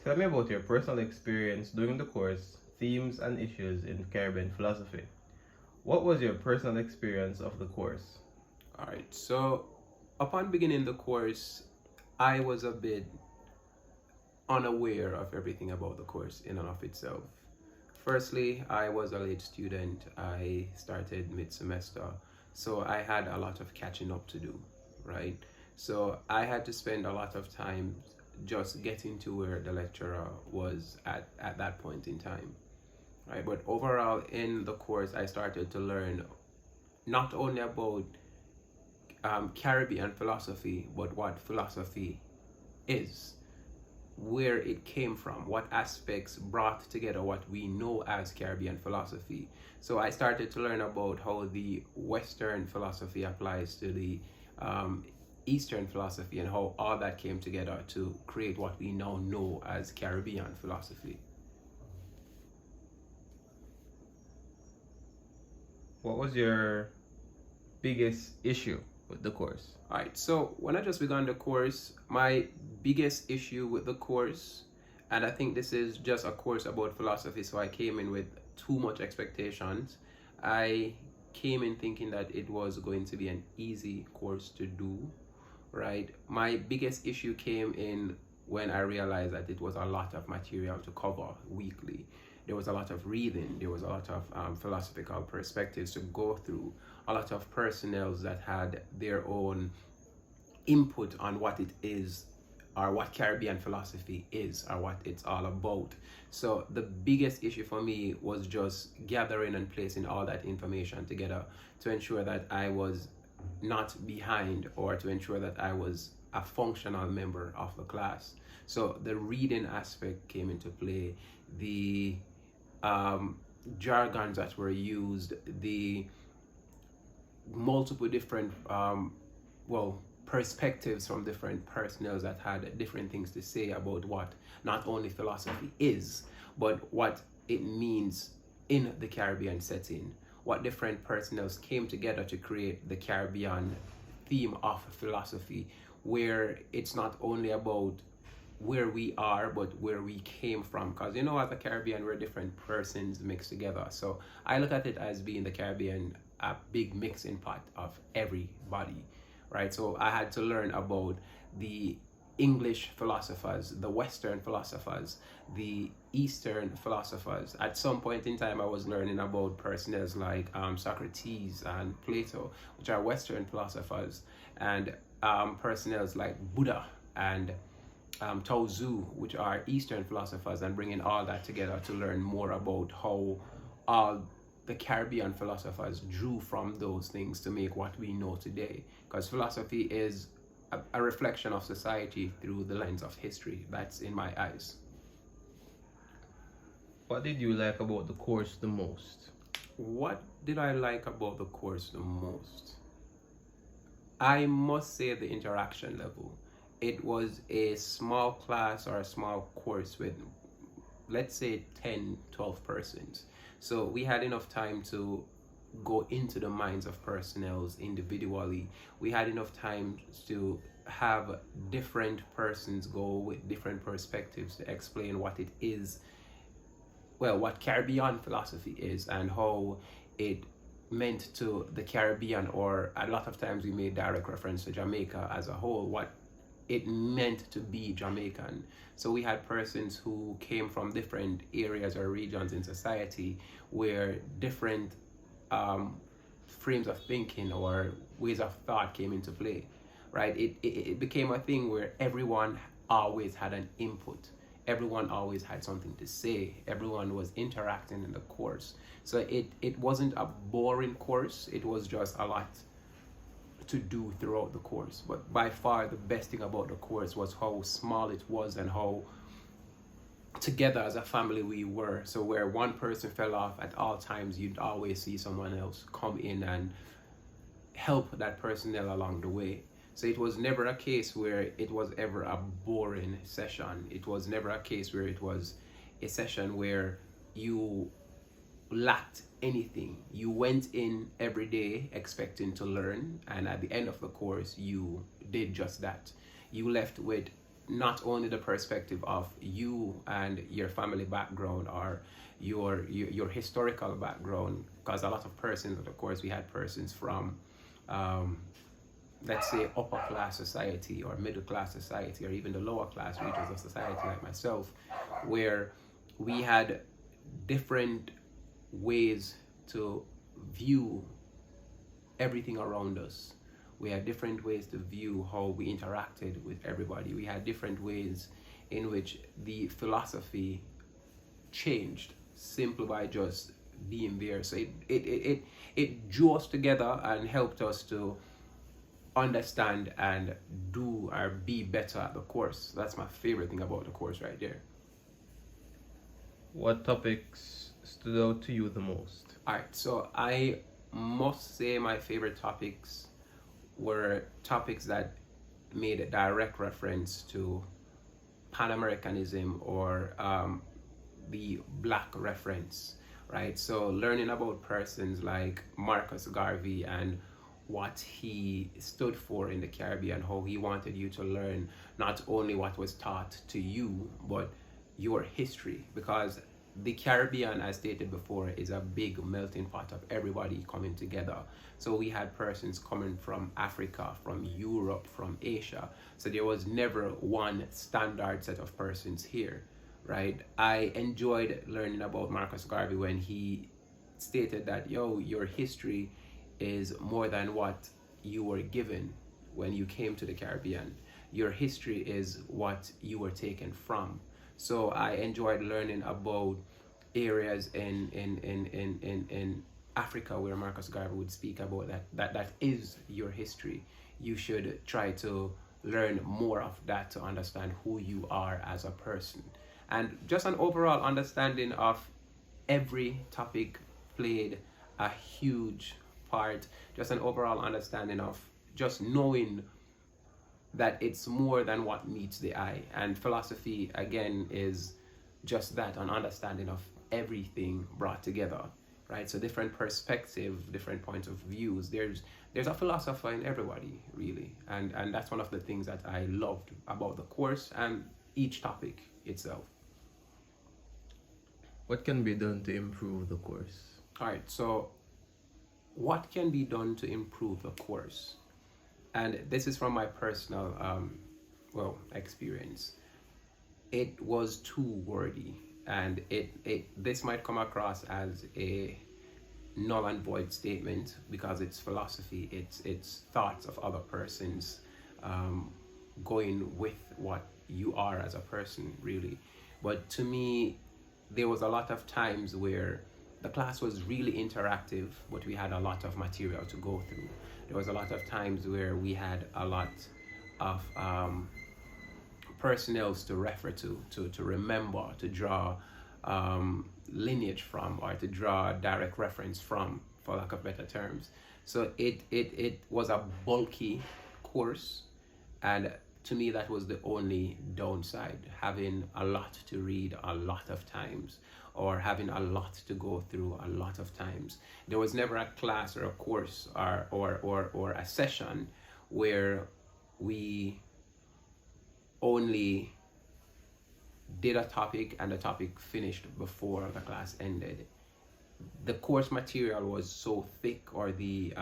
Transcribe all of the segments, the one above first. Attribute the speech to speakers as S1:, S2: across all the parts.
S1: Tell me about your personal experience during the course, themes and issues in Caribbean philosophy. What was your personal experience of the course?
S2: All right. So, upon beginning the course, I was a bit unaware of everything about the course in and of itself. Firstly, I was a late student. I started mid semester, so I had a lot of catching up to do, right? So I had to spend a lot of time just getting to where the lecturer was at that point in time, right? But overall, in the course, I started to learn not only about Caribbean philosophy, but what philosophy is, where it came from, what aspects brought together what we know as Caribbean philosophy. So I started to learn about how the Western philosophy applies to the Eastern philosophy and how all that came together to create what we now know as Caribbean philosophy.
S1: What was your biggest issue with the course?
S2: All right, so when I just began the course, my biggest issue with the course, and I think this is just a course about philosophy, so I came in with too much expectations. I came in thinking that it was going to be an easy course to do, right? My biggest issue came in when I realized that it was a lot of material to cover weekly. There was a lot of reading, there was a lot of philosophical perspectives to go through, a lot of personnel that had their own input on what it is or what Caribbean philosophy is or what it's all about. So the biggest issue for me was just gathering and placing all that information together to ensure that I was not behind or to ensure that I was a functional member of the class. So the reading aspect came into play, the jargons that were used, the multiple different perspectives from different personnel that had different things to say about what not only philosophy is, but what it means in the Caribbean setting. What different personnel came together to create the Caribbean theme of philosophy, where it's not only about where we are but where we came from, because you know, as a Caribbean we're different persons mixed together. So I look at it as being the Caribbean a big mixing pot of everybody, right? So I had to learn about the English philosophers, the Western philosophers, the Eastern philosophers. At some point in time I was learning about persons like Socrates and Plato, which are Western philosophers, and persons like Buddha and Tao Tzu, which are Eastern philosophers, and bringing all that together to learn more about how all the Caribbean philosophers drew from those things to make what we know today. Because philosophy is a reflection of society through the lens of history. That's in my eyes.
S1: What did you like about the course the most?
S2: What did I like about the course the most? I must say the interaction level. It was a small class or a small course with, let's say, 10-12 persons. So we had enough time to go into the minds of personnel individually. We had enough time to have different persons go with different perspectives to explain what it is, well, what Caribbean philosophy is and how it meant to the Caribbean, or a lot of times we made direct reference to Jamaica as a whole, what it meant to be Jamaican. So we had persons who came from different areas or regions in society where different frames of thinking or ways of thought came into play, right? It became a thing where everyone always had an input. Everyone always had something to say. Everyone was interacting in the course. So it wasn't a boring course. It was just a lot to do throughout the course. But by far the best thing about the course was how small it was and how together as a family we were. So where one person fell off at all times, you'd always see someone else come in and help that personnel along the way. So it was never a case where it was ever a boring session. It was never a case where it was a session where you lacked anything. You went in every day expecting to learn, and at the end of the course you did just that. You left with not only the perspective of you and your family background or your historical background, because a lot of persons, of course, we had persons from let's say upper class society or middle class society or even the lower class regions of society like myself, where we had different ways to view everything around us. We had different ways to view how we interacted with everybody. We had different ways in which the philosophy changed simply by just being there. So it drew us together and helped us to understand and do or be better at the course. That's my favorite thing about the course right there.
S1: What topics stood out to you the most?
S2: Alright, so I must say my favorite topics were topics that made a direct reference to Pan-Americanism or the Black reference, right? So learning about persons like Marcus Garvey and what he stood for in the Caribbean, how he wanted you to learn not only what was taught to you, but your history, because the Caribbean, as stated before, is a big melting pot of everybody coming together. So we had persons coming from Africa, from Europe, from Asia. So there was never one standard set of persons here, right? I enjoyed learning about Marcus Garvey when he stated that, your history is more than what you were given when you came to the Caribbean. Your history is what you were taken from. So I enjoyed learning about areas in Africa where Marcus Garvey would speak about that is your history. You should try to learn more of that to understand who you are as a person. And just an overall understanding of every topic played a huge part. Just an overall understanding of just knowing that it's more than what meets the eye. And philosophy, again, is just that, an understanding of everything brought together, right? So different perspectives, different points of views. There's a philosopher in everybody, really. And that's one of the things that I loved about the course and each topic itself.
S1: What can be done to improve the course?
S2: All right, so what can be done to improve the course? And this is from my personal experience. It was too wordy, and this might come across as a null and void statement because it's philosophy, it's thoughts of other persons going with what you are as a person, really. But to me, there was a lot of times where the class was really interactive, but we had a lot of material to go through. There was a lot of times where we had a lot of personnels to refer to remember, to draw lineage from, or to draw direct reference from, for lack of better terms. So it was a bulky course, and to me that was the only downside, having a lot to read a lot of times, or having a lot to go through a lot of times. There was never a class or a course or a session where we only did a topic and the topic finished before the class ended. The course material was so thick, or the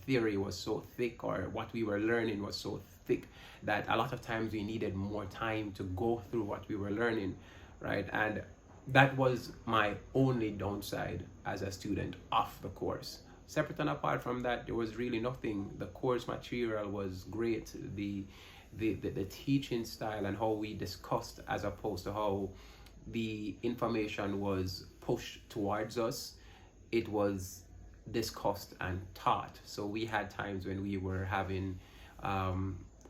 S2: theory was so thick, or what we were learning was so thick that a lot of times we needed more time to go through what we were learning, right? And that was my only downside as a student of the course. Separate and apart from that, there was really nothing. The course material was great. The teaching style and how we discussed, as opposed to how the information was pushed towards us, it was discussed and taught. So we had times when we were having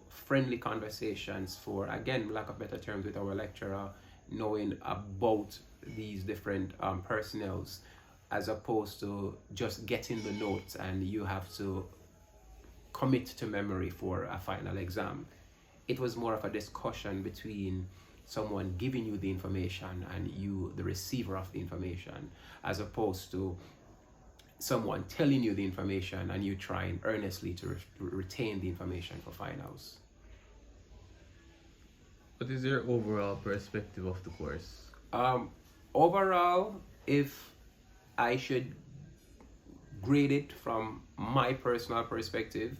S2: friendly conversations, for, again, lack of better terms, with our lecturer, knowing about these different personnels, as opposed to just getting the notes and you have to commit to memory for a final exam. It was more of a discussion between someone giving you the information and you, the receiver of the information, as opposed to someone telling you the information and you trying earnestly to retain the information for finals.
S1: What is your overall perspective of the course?
S2: Overall, if I should grade it from my personal perspective,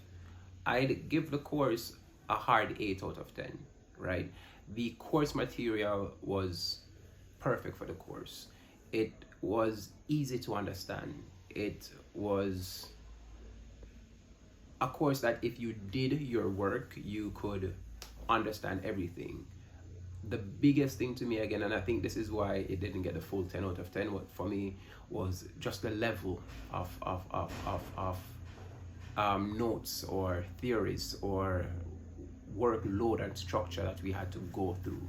S2: I'd give the course a hard 8 out of 10, right? The course material was perfect for the course. It was easy to understand. It was a course that if you did your work, you could understand everything. The biggest thing to me again, and I think this is why it didn't get a full 10 out of 10 for me, was just the level of notes or theories or workload and structure that we had to go through.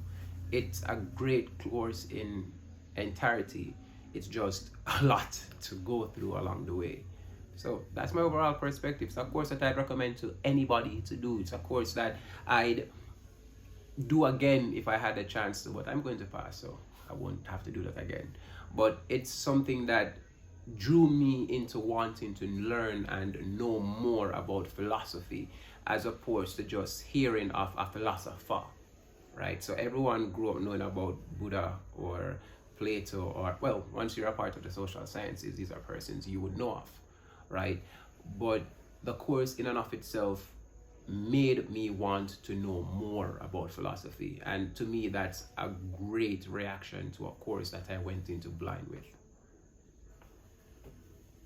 S2: It's a great course in entirety. It's just a lot to go through along the way. So that's my overall perspective. It's a course that I'd recommend to anybody to do. It's a course that I'd do again if I had a chance to, but I'm going to pass, so I won't have to do that again. But it's something that drew me into wanting to learn and know more about philosophy, as opposed to just hearing of a philosopher, right? So everyone grew up knowing about Buddha or Plato, or, well, once you're a part of the social sciences, these are persons you would know of, right? But the course in and of itself made me want to know more about philosophy, and to me that's a great reaction to a course that I went into blind with.